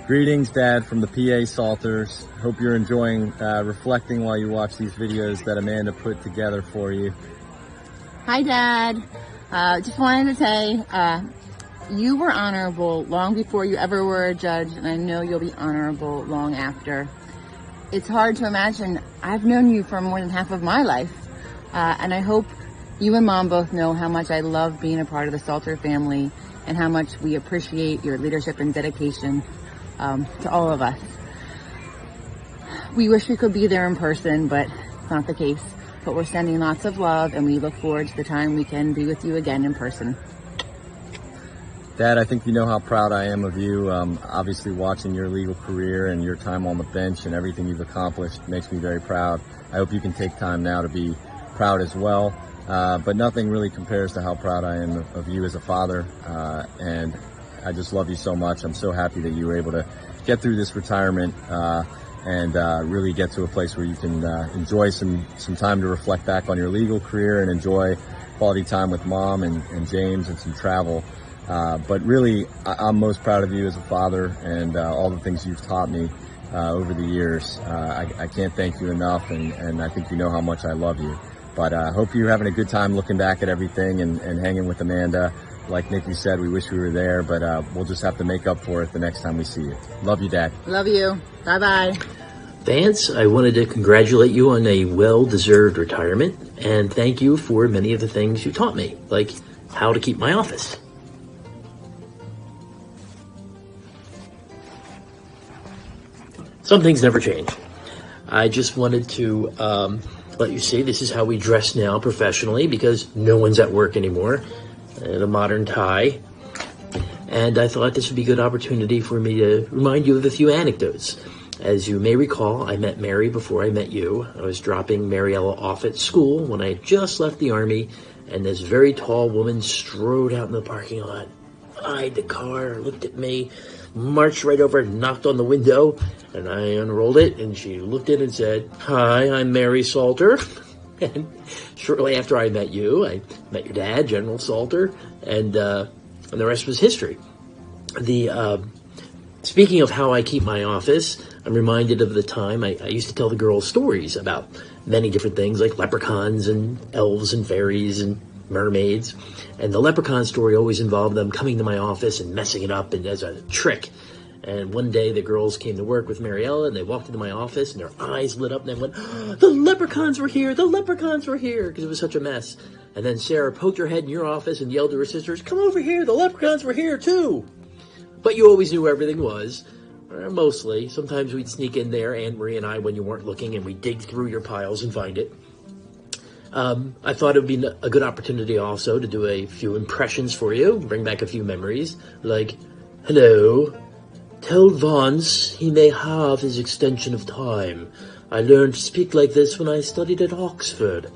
Greetings, Dad, from the PA Salters. Hope you're enjoying reflecting while you watch these videos that Amanda put together for you. Hi, Dad. Just wanted to say, you were honorable long before you ever were a judge, and I know you'll be honorable long after. It's hard to imagine. I've known you for more than half of my life, and I hope you and Mom both know how much I love being a part of the Salter family and how much we appreciate your leadership and dedication to all of us. We wish we could be there in person, but it's not the case. But we're sending lots of love, and we look forward to the time we can be with you again in person. Dad, I think you know how proud I am of you. Obviously, watching your legal career and your time on the bench and everything you've accomplished makes me very proud. I hope you can take time now to be proud as well. But nothing really compares to how proud I am of you as a father. And I just love you so much. I'm so happy that you were able to get through this retirement and really get to a place where you can enjoy some time to reflect back on your legal career and enjoy quality time with Mom and James and some travel. But really, I'm most proud of you as a father and all the things you've taught me over the years. I can't thank you enough, and I think you know how much I love you. But I hope you're having a good time looking back at everything and hanging with Amanda. Like Nikki said, we wish we were there, but we'll just have to make up for it the next time we see you. Love you, Dad. Love you. Bye-bye. Vance, I wanted to congratulate you on a well-deserved retirement and thank you for many of the things you taught me, like how to keep my office. Some things never change. I just wanted to let you see this is how we dress now professionally because no one's at work anymore. And a modern tie. And I thought this would be a good opportunity for me to remind you of a few anecdotes. As you may recall, I met Mary before I met you. I was dropping Mariella off at school when I had just left the Army, and this very tall woman strode out in the parking lot, eyed the car, looked at me, marched right over, knocked on the window, and I unrolled it, and she looked in and said, "Hi, I'm Mary Salter." And shortly after I met you, I met your dad, General Salter, and the rest was history. Speaking of how I keep my office, I'm reminded of the time I used to tell the girls stories about many different things like leprechauns and elves and fairies and mermaids. And the leprechaun story always involved them coming to my office and messing it up and as a trick. And one day the girls came to work with Mariella and they walked into my office and their eyes lit up and they went, "Oh, the leprechauns were here, the leprechauns were here," because it was such a mess. And then Sarah poked her head in your office and yelled to her sisters, "Come over here, the leprechauns were here too." But you always knew where everything was, or mostly. Sometimes we'd sneak in there, Anne Marie and I, when you weren't looking, and we'd dig through your piles and find it. I thought it would be a good opportunity also to do a few impressions for you, bring back a few memories, like, "Hello. Tell Vance he may have his extension of time. I learned to speak like this when I studied at Oxford."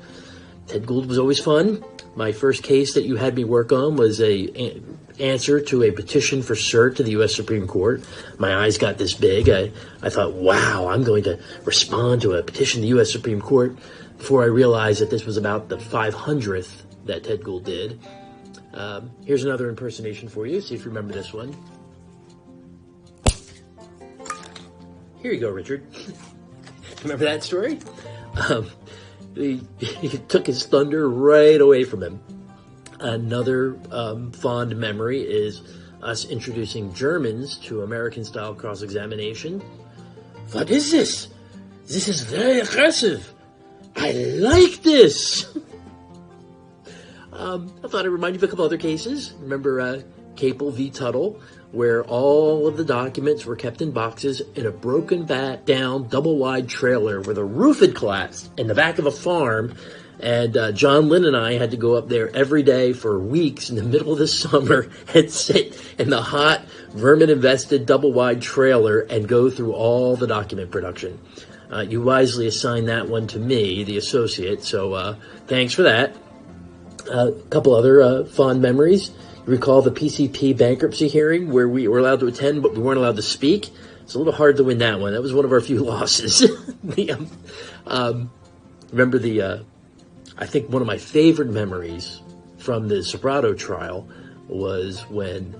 Ted Gould was always fun. My first case that you had me work on was a answer to a petition for cert to the U.S. Supreme Court. My eyes got this big. I thought, wow, I'm going to respond to a petition to the U.S. Supreme Court before I realized that this was about the 500th that Ted Gould did. Here's another impersonation for you. See if you remember this one. Here you go, Richard. Remember that story? He took his thunder right away from him. Another fond memory is us introducing Germans to American-style cross-examination. "What is this? This is very aggressive. I like this." I thought I'd remind you of a couple other cases. Remember Capel v. Tuttle, where all of the documents were kept in boxes in a broken down double-wide trailer where the roof had collapsed in the back of a farm. And John Lynn and I had to go up there every day for weeks in the middle of the summer and sit in the hot, vermin-infested double-wide trailer and go through all the document production. You wisely assigned that one to me, the associate, so thanks for that. A couple other fond memories. You recall the PCP bankruptcy hearing where we were allowed to attend, but we weren't allowed to speak? It's a little hard to win that one. That was one of our few losses. Remember I think one of my favorite memories from the Sobrato trial was when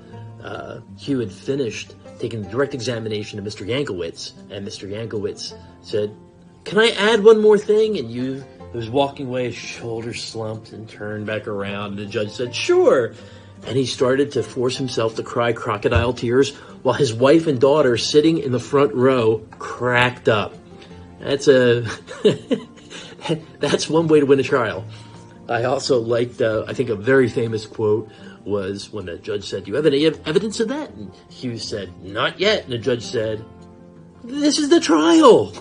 Hugh had finished taking the direct examination of Mr. Yanklowitz, and Mr. Yanklowitz said, "Can I add one more thing?" And Hugh was walking away, his shoulders slumped, and turned back around, and the judge said, "Sure." And he started to force himself to cry crocodile tears while his wife and daughter, sitting in the front row, cracked up. That's that's one way to win a trial. I also liked, I think a very famous quote was when the judge said, "Do you have any evidence of that?" And Hugh said, "Not yet." And the judge said, "This is the trial."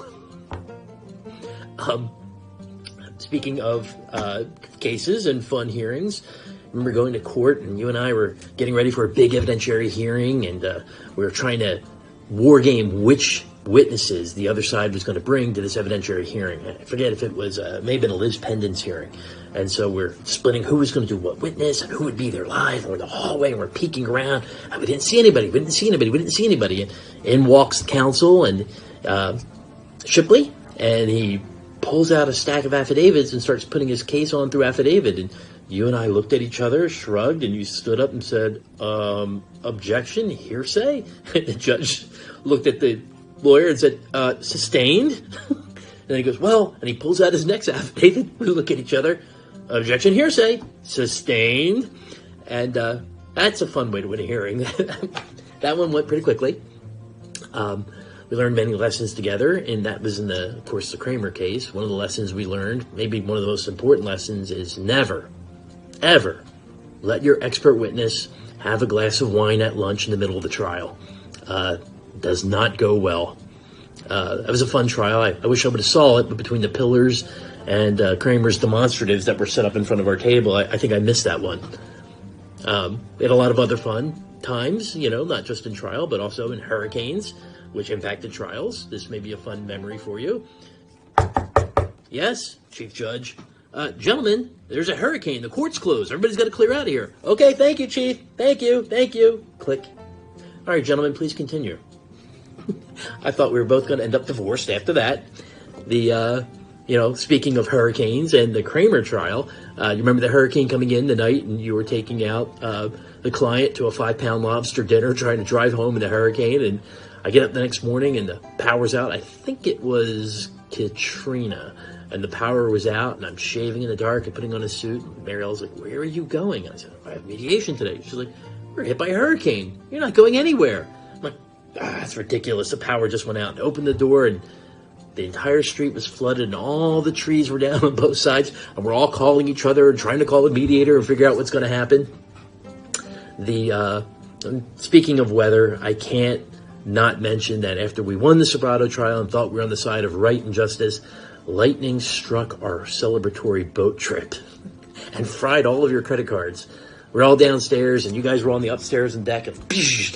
Speaking of cases and fun hearings, I remember going to court, and you and I were getting ready for a big evidentiary hearing, and we were trying to war game which witnesses the other side was going to bring to this evidentiary hearing. I forget if it was maybe a Liz Pendon's hearing. And so we're splitting who was going to do what witness and who would be there live, or in the hallway, and we're peeking around. And we didn't see anybody. And in walks the counsel and Shipley, and he pulls out a stack of affidavits and starts putting his case on through affidavit. And you and I looked at each other, shrugged, and you stood up and said, "Objection, hearsay?" And the judge looked at the lawyer and said, "Sustained." And he goes, "Well," and he pulls out his next affidavit. We look at each other. "Objection, hearsay, sustained." And that's a fun way to win a hearing. That one went pretty quickly. We learned many lessons together, and that was of course, the Kramer case. One of the lessons we learned, maybe one of the most important lessons, is never, ever let your expert witness have a glass of wine at lunch in the middle of the trial. Does not go well. It was a fun trial. I wish I would have saw it, but between the pillars and Kramer's demonstratives that were set up in front of our table, I think I missed that one. We had a lot of other fun times, not just in trial, but also in hurricanes, which impacted trials. This may be a fun memory for you. Yes, Chief Judge. Gentlemen, there's a hurricane. The court's closed. Everybody's got to clear out of here. Okay, thank you, Chief. Thank you. Click. All right, gentlemen, please continue. I thought we were both going to end up divorced after that. Speaking of hurricanes and the Kramer trial, you remember the hurricane coming in the night, and you were taking out the client to a 5-pound lobster dinner, trying to drive home in the hurricane. And I get up the next morning, and the power's out. I think it was Katrina, and the power was out, and I'm shaving in the dark and putting on a suit. And Marielle's like, "Where are you going?" And I said, "I have mediation today." She's like, "We're hit by a hurricane. You're not going anywhere." I'm like, "That's ridiculous. The power just went out." And I opened the door, and the entire street was flooded, and all the trees were down on both sides, and we're all calling each other and trying to call a mediator and figure out what's going to happen. Speaking of weather, I can't not mention that after we won the Sobrato trial and thought we were on the side of right and justice, lightning struck our celebratory boat trip and fried all of your credit cards. We're all downstairs, and you guys were on the upstairs and deck, and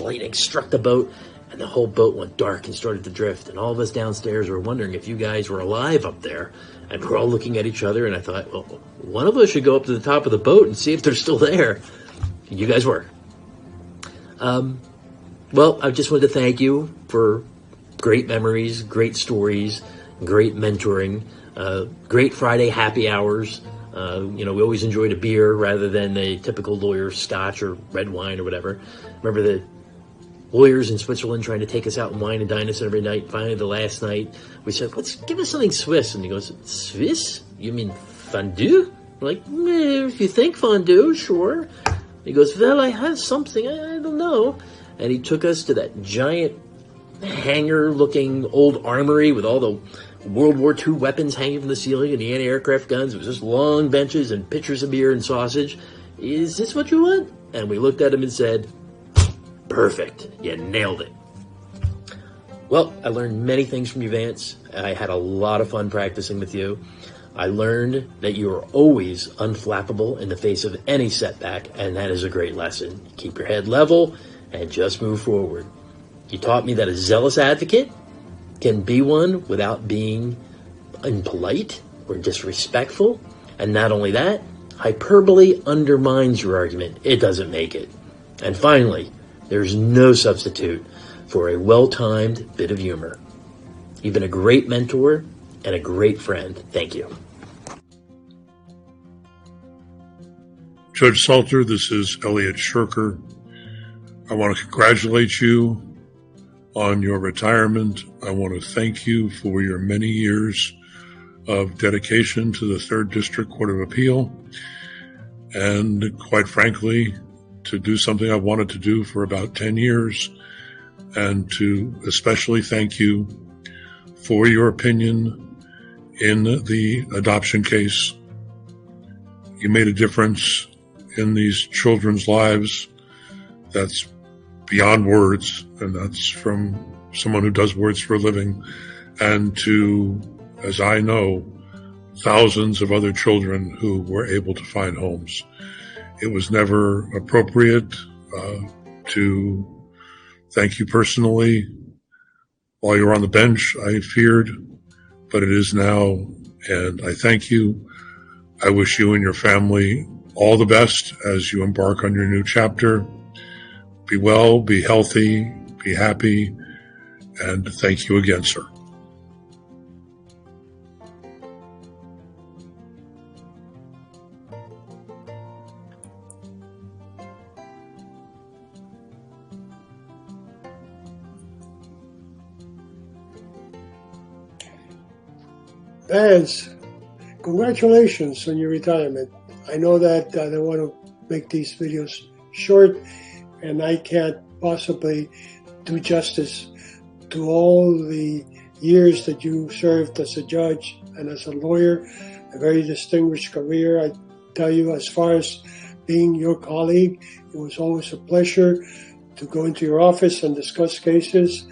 lightning struck the boat, and the whole boat went dark and started to drift. And all of us downstairs were wondering if you guys were alive up there. And we're all looking at each other, and I thought, well, one of us should go up to the top of the boat and see if they're still there. And you guys were. Well, I just wanted to thank you for great memories, great stories, great mentoring, great Friday happy hours. We always enjoyed a beer rather than a typical lawyer scotch or red wine or whatever. Remember the lawyers in Switzerland trying to take us out and wine and dine us every night. Finally, the last night, we said, give us something Swiss. And he goes, "Swiss? You mean fondue?" I'm like, "If you think fondue, sure." He goes, "Well, I have something, I don't know." And he took us to that giant hangar-looking old armory with all the World War II weapons hanging from the ceiling and the anti-aircraft guns. It was just long benches and pitchers of beer and sausage. "Is this what you want?" And we looked at him and said, "Perfect. You nailed it." Well, I learned many things from you, Vance. I had a lot of fun practicing with you. I learned that you are always unflappable in the face of any setback, and that is a great lesson. Keep your head level and just move forward. You taught me that a zealous advocate can be one without being impolite or disrespectful. And not only that, hyperbole undermines your argument. It doesn't make it. And finally, there's no substitute for a well-timed bit of humor. You've been a great mentor and a great friend. Thank you. Judge Salter, this is Elliot Shirker. I want to congratulate you on your retirement. I want to thank you for your many years of dedication to the 3rd District Court of Appeal, and quite frankly, to do something I've wanted to do for about 10 years, and to especially thank you for your opinion in the adoption case. You made a difference in these children's lives that's beyond words, and that's from someone who does words for a living, and to, as I know, thousands of other children who were able to find homes. It was never appropriate to thank you personally while you were on the bench, I feared, but it is now, and I thank you. I wish you and your family all the best as you embark on your new chapter. Be well, be healthy, be happy, and thank you again, sir. Vance, congratulations on your retirement. I know that I want to make these videos short, and I can't possibly do justice to all the years that you served as a judge and as a lawyer, a very distinguished career. I tell you, as far as being your colleague, it was always a pleasure to go into your office and discuss cases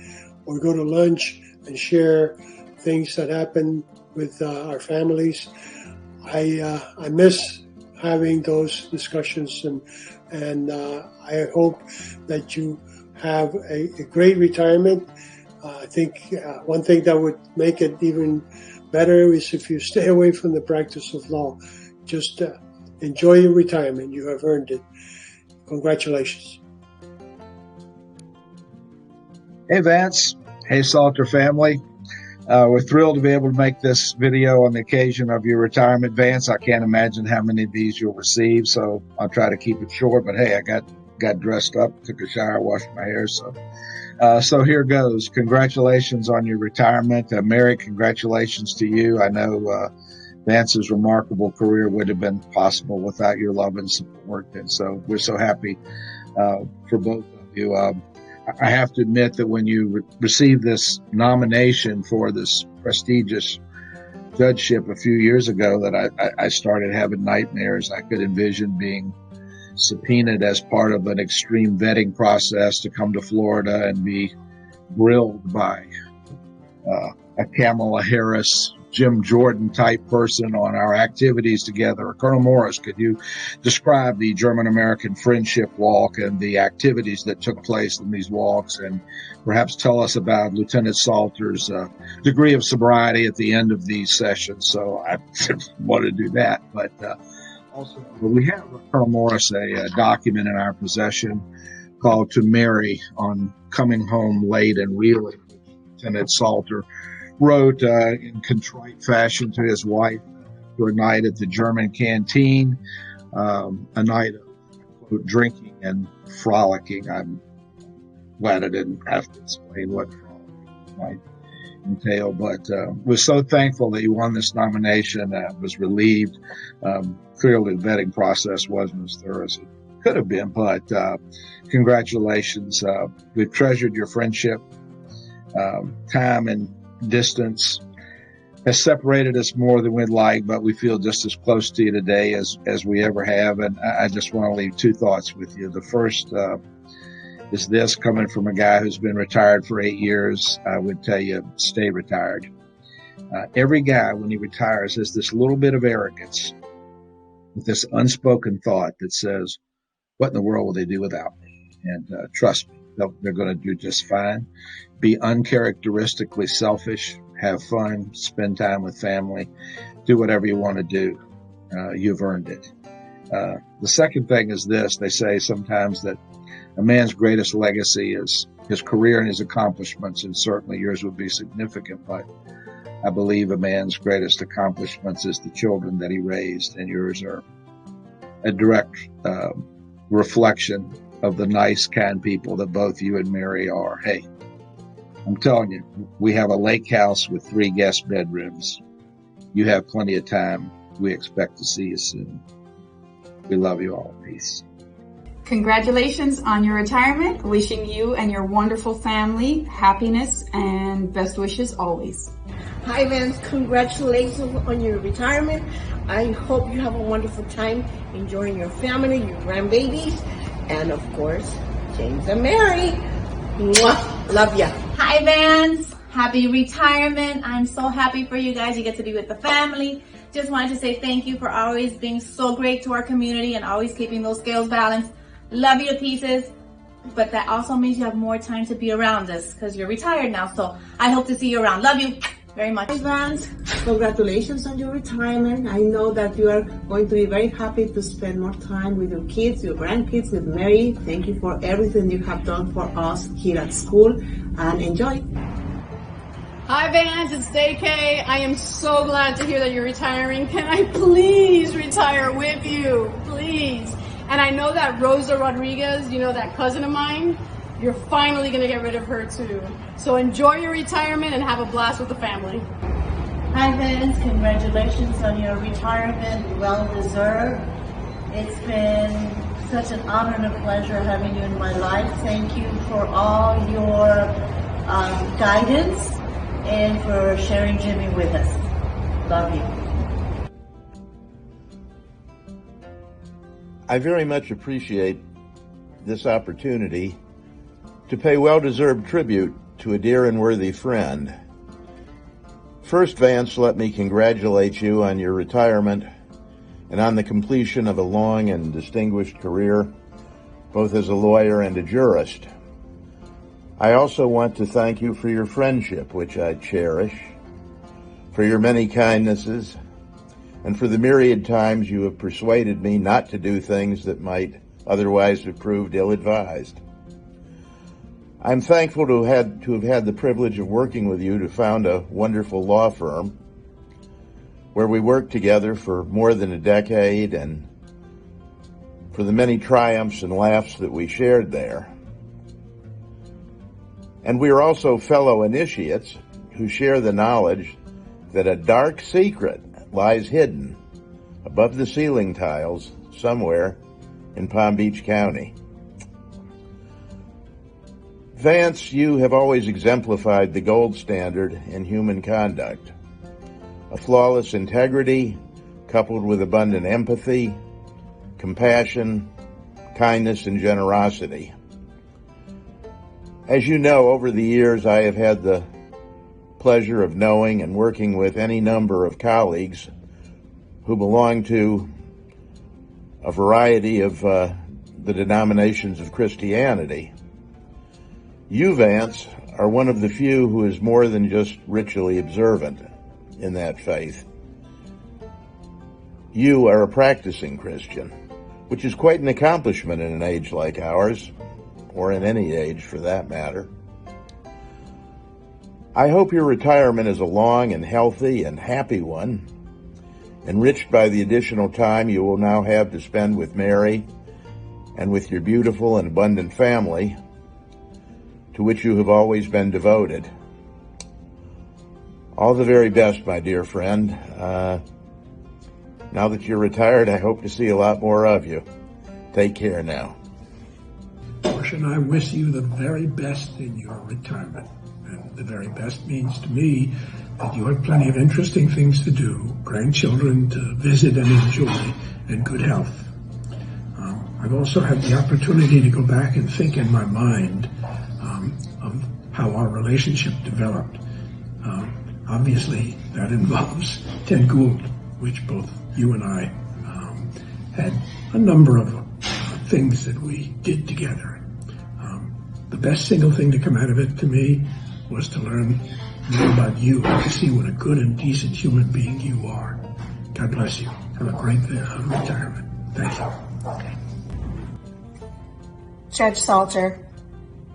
or go to lunch and share things that happen with our families. I miss having those discussions, and I hope that you have a great retirement. I think one thing that would make it even better is if you stay away from the practice of law. Just enjoy your retirement. You have earned it. Congratulations. Hey, Vance. Hey, Salter family. We're thrilled to be able to make this video on the occasion of your retirement, Vance. I can't imagine how many of these you'll receive, so I'll try to keep it short. But hey, I got dressed up, took a shower, washed my hair, so here goes. Congratulations on your retirement. Mary, congratulations to you. I know Vance's remarkable career would have been possible without your love and support, and so we're so happy for both of you. I have to admit that when you received this nomination for this prestigious judgeship a few years ago, that I started having nightmares. I could envision being subpoenaed as part of an extreme vetting process to come to Florida and be grilled by a Kamala Harris, Jim Jordan type person on our activities together. Colonel Morris, could you describe the German-American Friendship Walk and the activities that took place in these walks, and perhaps tell us about Lieutenant Salter's degree of sobriety at the end of these sessions? So I want to do that, but also we have, Colonel Morris, a document in our possession called "To Mary" on coming home late and reeling. Lieutenant Salter wrote in contrite fashion to his wife for a night at the German canteen, a night of quote, drinking and frolicking. I'm glad I didn't have to explain what frolicking might entail, but was so thankful that he won this nomination. Was relieved. Clearly, the vetting process wasn't as thorough as it could have been, but congratulations. We've treasured your friendship. Time and distance has separated us more than we'd like, but we feel just as close to you today as we ever have. And I just want to leave two thoughts with you. The first is this, coming from a guy who's been retired for 8 years. I would tell you, stay retired. Every guy, when he retires, has this little bit of arrogance with this unspoken thought that says, what in the world will they do without me? And trust me, they're going to do just fine. Be uncharacteristically selfish, have fun, spend time with family, do whatever you want to do. You've earned it. The second thing is this. They say sometimes that a man's greatest legacy is his career and his accomplishments, and certainly yours would be significant, but I believe a man's greatest accomplishments is the children that he raised, and yours are a direct reflection of the nice, kind people that both you and Mary are. Hey, I'm telling you, we have a lake house with 3 guest bedrooms. You have plenty of time. We expect to see you soon. We love you all. Peace. Congratulations on your retirement. Wishing you and your wonderful family happiness and best wishes always. Hi, Vance. Congratulations on your retirement. I hope you have a wonderful time enjoying your family, your grandbabies, and of course, James and Mary. Mwah. Love ya. Hi, Vance. Happy retirement. I'm so happy for you guys. You get to be with the family. Just wanted to say thank you for always being so great to our community and always keeping those scales balanced. Love you to pieces. But that also means you have more time to be around us because you're retired now. So I hope to see you around. Love you very much. Hi, Vance. Congratulations on your retirement. I know that you are going to be very happy to spend more time with your kids, your grandkids, with Mary. Thank you for everything you have done for us here at school, and enjoy. Hi, Vance. It's DK. I am so glad to hear that you're retiring. Can I please retire with you? Please. And I know that Rosa Rodriguez, you know, that cousin of mine, you're finally going to get rid of her too. So enjoy your retirement and have a blast with the family. Hi, Vince. Congratulations on your retirement. Well deserved. It's been such an honor and a pleasure having you in my life. Thank you for all your guidance and for sharing Jimmy with us. Love you. I very much appreciate this opportunity to pay well-deserved tribute to a dear and worthy friend. First, Vance, let me congratulate you on your retirement and on the completion of a long and distinguished career, both as a lawyer and a jurist. I also want to thank you for your friendship, which I cherish, for your many kindnesses, and for the myriad times you have persuaded me not to do things that might otherwise have proved ill-advised. I'm thankful to have had the privilege of working with you to found a wonderful law firm where we worked together for more than a decade, and for the many triumphs and laughs that we shared there. And we are also fellow initiates who share the knowledge that a dark secret lies hidden above the ceiling tiles somewhere in Palm Beach County. Vance, you have always exemplified the gold standard in human conduct. A flawless integrity coupled with abundant empathy, compassion, kindness, and generosity. As you know, over the years I have had the pleasure of knowing and working with any number of colleagues who belong to a variety of the denominations of Christianity. You, Vance, are one of the few who is more than just ritually observant in that faith. You are a practicing Christian, which is quite an accomplishment in an age like ours, or in any age for that matter. I hope your retirement is a long and healthy and happy one, enriched by the additional time you will now have to spend with Mary and with your beautiful and abundant family, to which you have always been devoted. All the very best, my dear friend. Now that you're retired, I hope to see a lot more of you. Take care now. Portia and I wish you the very best in your retirement. And the very best means to me that you have plenty of interesting things to do, grandchildren to visit and enjoy, and good health. I've also had the opportunity to go back and think in my mind of how our relationship developed. Obviously, that involves Ted Gould, which both you and I had a number of things that we did together. The best single thing to come out of it to me was to learn more about you and to see what a good and decent human being you are. God bless you. Have a great retirement. Thank you. Judge Salter,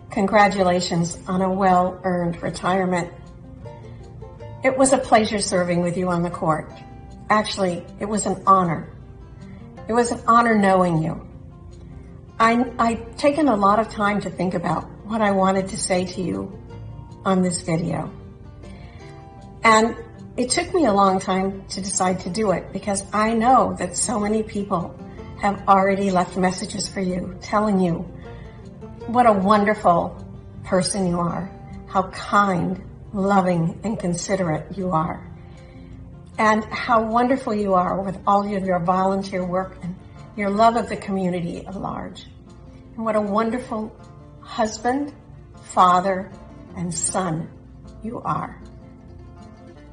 congratulations on a well-earned retirement. It was a pleasure serving with you on the court. Actually, it was an honor. It was an honor knowing you. I've taken a lot of time to think about what I wanted to say to you on this video. And it took me a long time to decide to do it because I know that so many people have already left messages for you telling you what a wonderful person you are, how kind, loving, and considerate you are, and how wonderful you are with all of your volunteer work and your love of the community at large. And what a wonderful husband, father, and son you are.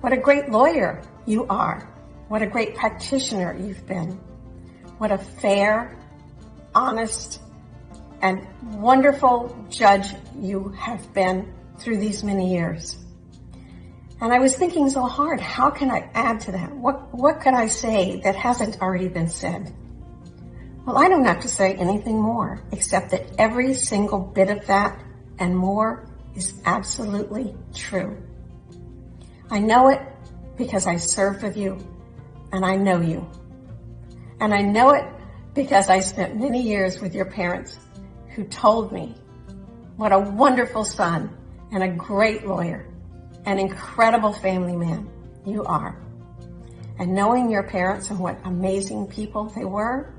What a great lawyer you are. What a great practitioner you've been. What a fair, honest, and wonderful judge you have been through these many years. And I was thinking so hard, how can I add to that? What could I say that hasn't already been said? Well, I don't have to say anything more, except that every single bit of that and more is absolutely true. I know it because I served with you, and I know you. And I know it because I spent many years with your parents who told me what a wonderful son and a great lawyer, an incredible family man you are. And knowing your parents and what amazing people they were,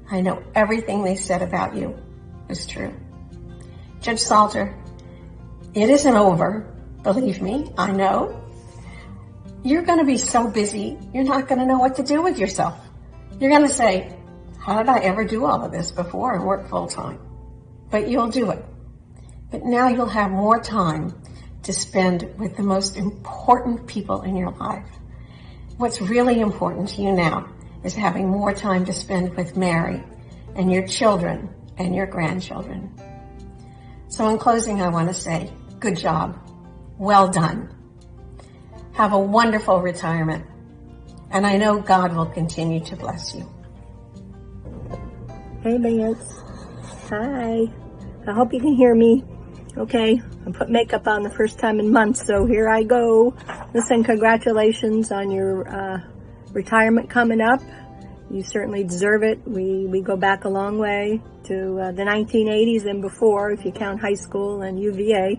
I know everything they said about you is true. Judge Salter, it isn't over, believe me, I know. You're going to be so busy, you're not going to know what to do with yourself. You're going to say, how did I ever do all of this before and work full time? But you'll do it. But now you'll have more time to spend with the most important people in your life. What's really important to you now is having more time to spend with Mary and your children and your grandchildren. So in closing, I want to say, good job. Well done. Have a wonderful retirement. And I know God will continue to bless you. Hey, Vance. Hi. I hope you can hear me. Okay, I put makeup on the first time in months, so here I go. Listen, congratulations on your retirement coming up. You certainly deserve it. We go back a long way to the 1980s and before, if you count high school and UVA.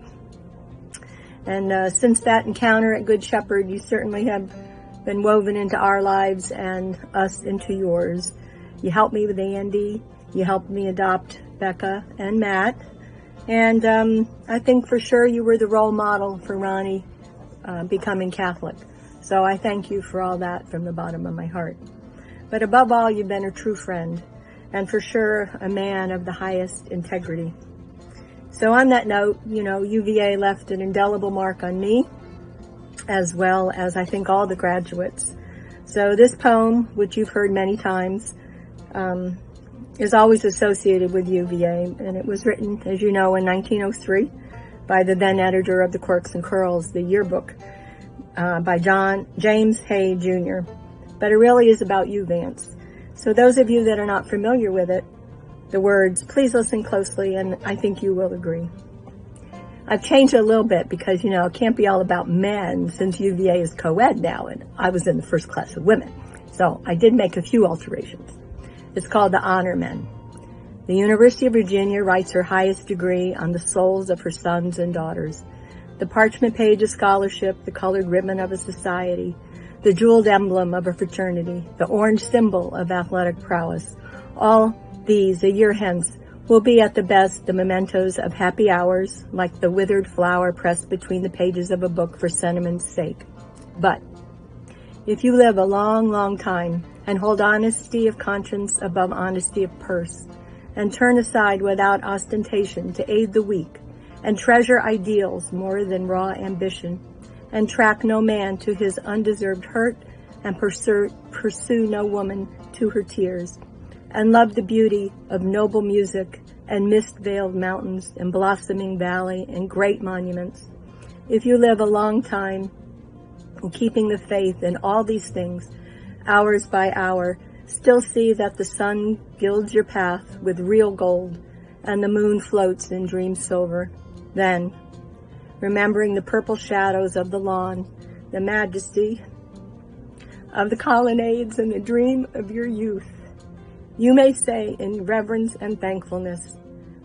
And since that encounter at Good Shepherd, you certainly have been woven into our lives and us into yours. You helped me with Andy. You helped me adopt Becca and Matt. And I think for sure you were the role model for Ronnie becoming Catholic. So I thank you for all that from the bottom of my heart. But above all, you've been a true friend, and for sure a man of the highest integrity. So on that note, you know, UVA left an indelible mark on me, as well as I think all the graduates. So this poem, which you've heard many times, is always associated with UVA, and it was written, as you know, in 1903 by the then editor of the Quirks and Curls, the yearbook, by James Hay Jr. But it really is about you, Vance. So those of you that are not familiar with it, the words, please listen closely, and I think you will agree. I've changed it a little bit because, you know, it can't be all about men since UVA is co-ed now, and I was in the first class of women. So I did make a few alterations. It's called the Honor Men. The University of Virginia writes her highest degree on the souls of her sons and daughters. The parchment page of scholarship, the colored ribbon of a society, the jeweled emblem of a fraternity, the orange symbol of athletic prowess. All these, a year hence, will be at the best the mementos of happy hours, like the withered flower pressed between the pages of a book for sentiment's sake. But if you live a long, long time and hold honesty of conscience above honesty of purse, and turn aside without ostentation to aid the weak, and treasure ideals more than raw ambition, and track no man to his undeserved hurt, and pursue no woman to her tears, and love the beauty of noble music and mist-veiled mountains and blossoming valley and great monuments. If you live a long time in keeping the faith in all these things, hours by hour, still see that the sun gilds your path with real gold, and the moon floats in dream silver. Then, remembering the purple shadows of the lawn, the majesty of the colonnades, and the dream of your youth, You may say in reverence and thankfulness,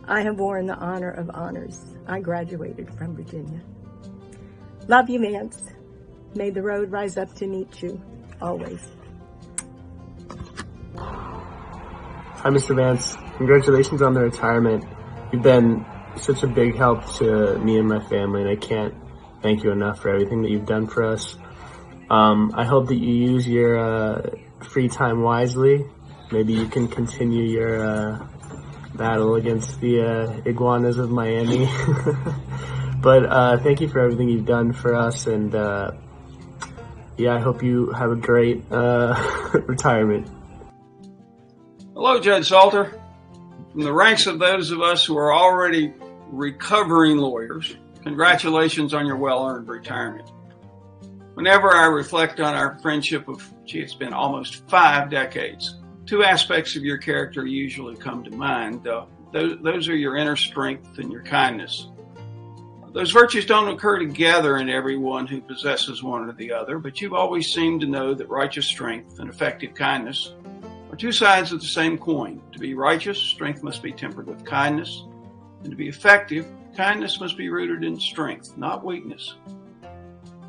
I have worn the honor of honors. I graduated from Virginia. Love you, Vance. May the road rise up to meet you, always. Hi, Mr. Vance. Congratulations on the retirement. You've been such a big help to me and my family, and I can't thank you enough for everything that you've done for us. I hope that you use your free time wisely. Maybe you can continue your battle against the iguanas of Miami. But thank you for everything you've done for us, and I hope you have a great retirement. Hello, Judge Salter. From the ranks of those of us who are already recovering lawyers, congratulations on your well-earned retirement. Whenever I reflect on our friendship of, it's been almost 5 decades, 2 aspects of your character usually come to mind. Those are your inner strength and your kindness. Those virtues don't occur together in everyone who possesses one or the other, but you've always seemed to know that righteous strength and effective kindness are 2 sides of the same coin. To be righteous, strength must be tempered with kindness, and to be effective, kindness must be rooted in strength, not weakness.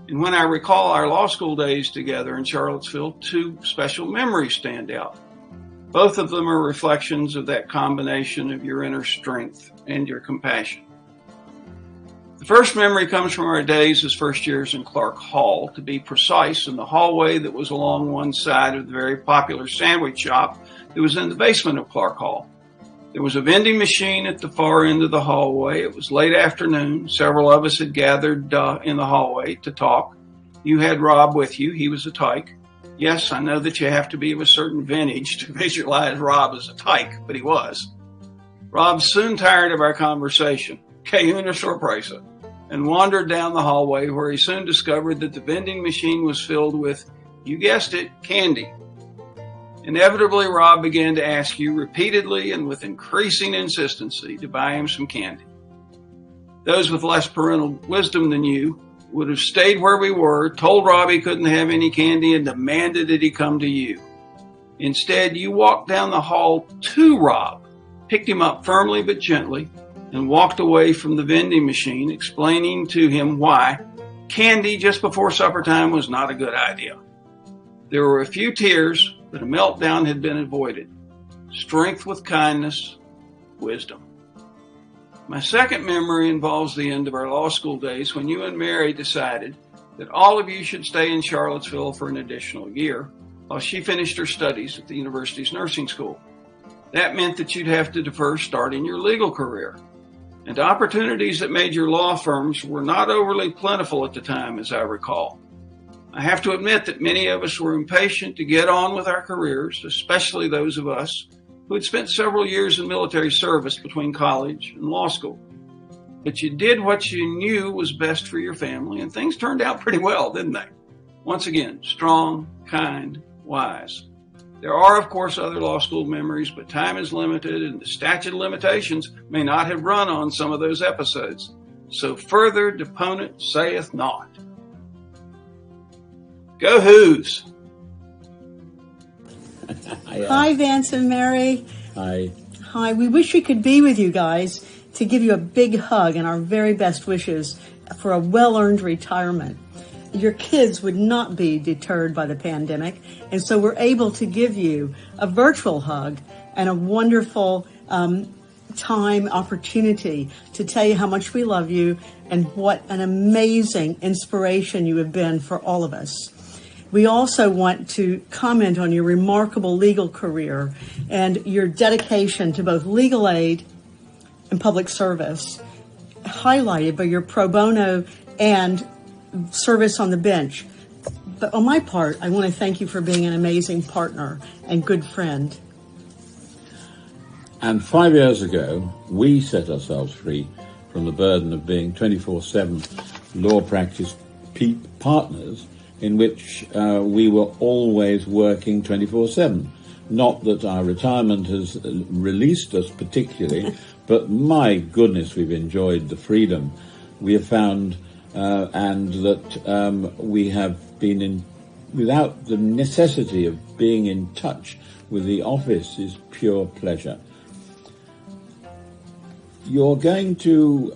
And when I recall our law school days together in Charlottesville, 2 special memories stand out. Both of them are reflections of that combination of your inner strength and your compassion. The first memory comes from our days as first years in Clark Hall, to be precise, in the hallway that was along one side of the very popular sandwich shop that was in the basement of Clark Hall. There was a vending machine at the far end of the hallway. It was late afternoon. Several of us had gathered in the hallway to talk. You had Rob with you. He was a tyke. Yes, I know that you have to be of a certain vintage to visualize Rob as a tyke, but he was. Rob soon tired of our conversation, que una sorpresa, and wandered down the hallway, where he soon discovered that the vending machine was filled with, you guessed it, candy. Inevitably, Rob began to ask you repeatedly and with increasing insistency to buy him some candy. Those with less parental wisdom than you would have stayed where we were, told Rob he couldn't have any candy, and demanded that he come to you. Instead, you walked down the hall to Rob, picked him up firmly but gently, and walked away from the vending machine, explaining to him why candy just before supper time was not a good idea. There were a few tears, but a meltdown had been avoided. Strength with kindness, wisdom. My second memory involves the end of our law school days, when you and Mary decided that all of you should stay in Charlottesville for an additional year while she finished her studies at the university's nursing school. That meant that you'd have to defer starting your legal career. And opportunities that made your law firms were not overly plentiful at the time, as I recall. I have to admit that many of us were impatient to get on with our careers, especially those of us who had spent several years in military service between college and law school. But you did what you knew was best for your family, and things turned out pretty well, didn't they? Once again, strong, kind, wise. There are, of course, other law school memories, but time is limited, and the statute of limitations may not have run on some of those episodes. So further deponent saith not. Go Who's! Hi, Vance and Mary. Hi. Hi. We wish we could be with you guys to give you a big hug and our very best wishes for a well-earned retirement. Your kids would not be deterred by the pandemic, and so we're able to give you a virtual hug and a wonderful time opportunity to tell you how much we love you and what an amazing inspiration you have been for all of us. We also want to comment on your remarkable legal career and your dedication to both legal aid and public service, highlighted by your pro bono and service on the bench. But on my part, I want to thank you for being an amazing partner and good friend. And 5 years ago, we set ourselves free from the burden of being 24/7 law practice partners, in which we were always working 24/7. Not that our retirement has released us particularly, but my goodness, we've enjoyed the freedom we have found, and that we have been without the necessity of being in touch with the office is pure pleasure. You're going to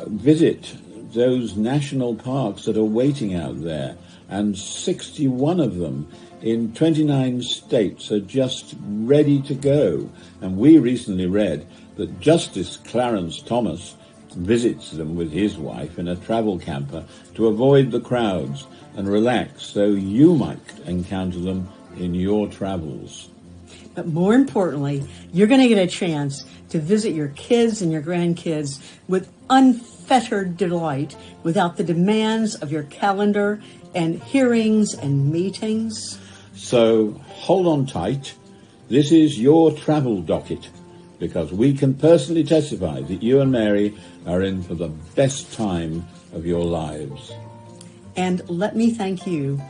visit those national parks that are waiting out there, and 61 of them in 29 states are just ready to go. And we recently read that Justice Clarence Thomas visits them with his wife in a travel camper to avoid the crowds and relax, so you might encounter them in your travels. But more importantly, you're going to get a chance to visit your kids and your grandkids with unfettered delight without the demands of your calendar and hearings and meetings. So hold on tight. This is your travel docket, because we can personally testify that you and Mary are in for the best time of your lives. And let me thank you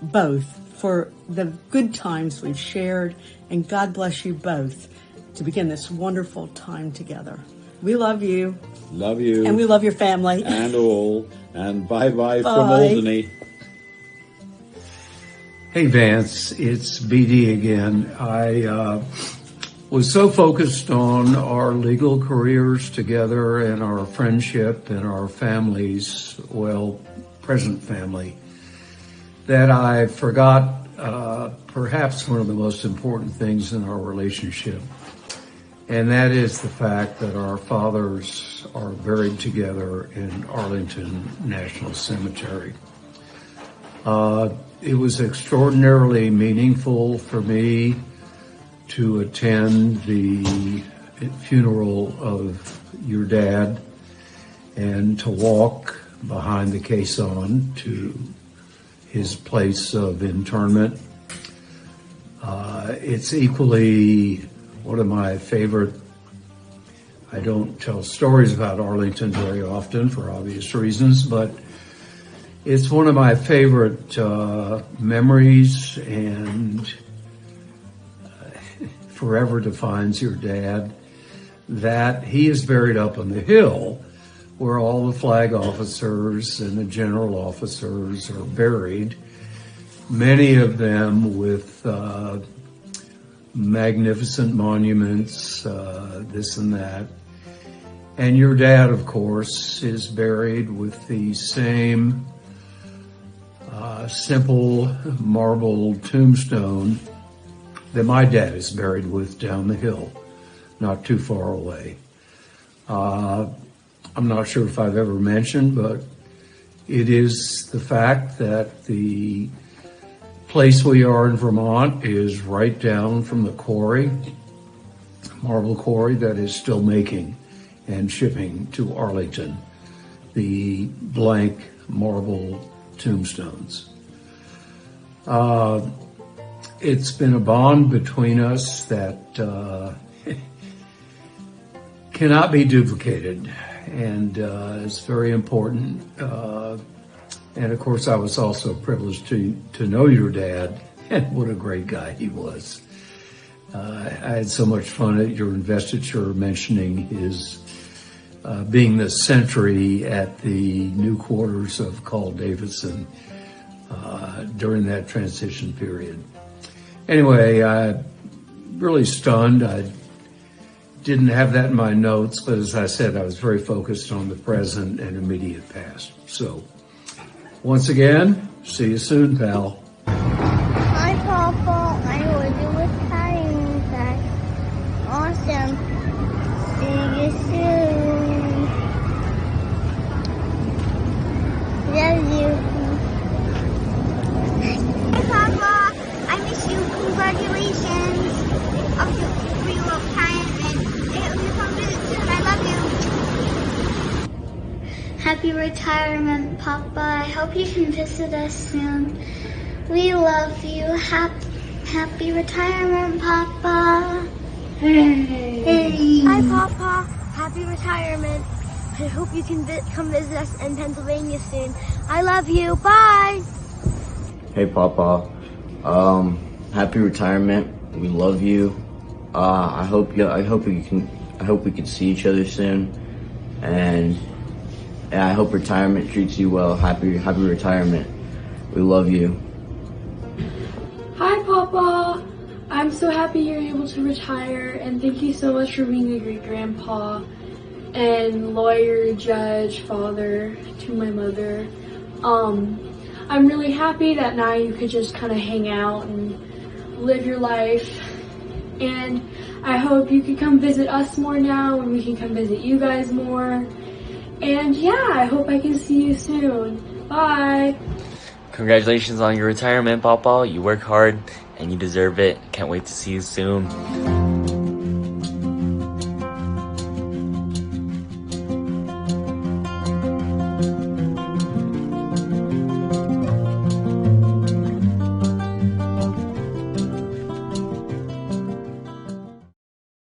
both for the good times we've shared, and God bless you both to begin this wonderful time together. We love you. Love you. And we love your family. And all. And bye-bye from Albany. Hey, Vance, it's BD again. I was so focused on our legal careers together and our friendship and our families, well, present family, that I forgot perhaps one of the most important things in our relationship. And that is the fact that our fathers are buried together in Arlington National Cemetery. It was extraordinarily meaningful for me to attend the funeral of your dad and to walk behind the caisson to his place of internment. It's equally one of my favorite. I don't tell stories about Arlington very often for obvious reasons, but it's one of my favorite memories, and forever defines your dad, that he is buried up on the hill where all the flag officers and the general officers are buried, many of them with magnificent monuments, this and that. And your dad, of course, is buried with the same simple marble tombstone that my dad is buried with down the hill, not too far away. I'm not sure if I've ever mentioned, but it is the fact that the place we are in Vermont is right down from the quarry, marble quarry that is still making and shipping to Arlington the blank marble tombstones. It's been a bond between us that cannot be duplicated, and it's very important. And of course, I was also privileged to know your dad, and what a great guy he was. I had so much fun at your investiture mentioning his being the sentry at the new quarters of Carl Davidson during that transition period. Anyway, I'm really stunned. I didn't have that in my notes, but as I said, I was very focused on the present and immediate past. So, once again, see you soon, pal. Hi, Papa. I was retiring. That's awesome. See you soon. Love you. Hi, Papa. I miss you. Congratulations for your retirement. I hope you come visit soon. I love you. Happy retirement, Papa. I hope you can visit us soon. We love you. Happy retirement, Papa. Hey. Hi, Papa. Happy retirement. I hope you can come visit us in Pennsylvania soon. I love you. Bye. Hey, Papa. Happy retirement. We love you. I hope we can see each other soon, and I hope retirement treats you well. Happy retirement. We love you. Hi, Papa. I'm so happy you're able to retire, and thank you so much for being a great grandpa and lawyer, judge, father to my mother. I'm really happy that now you could just kind of hang out and live your life, and I hope you can come visit us more now, and we can come visit you guys more. And yeah, I hope I can see you soon. Bye. Congratulations on your retirement, Papa. You work hard and you deserve it. Can't wait to see you soon.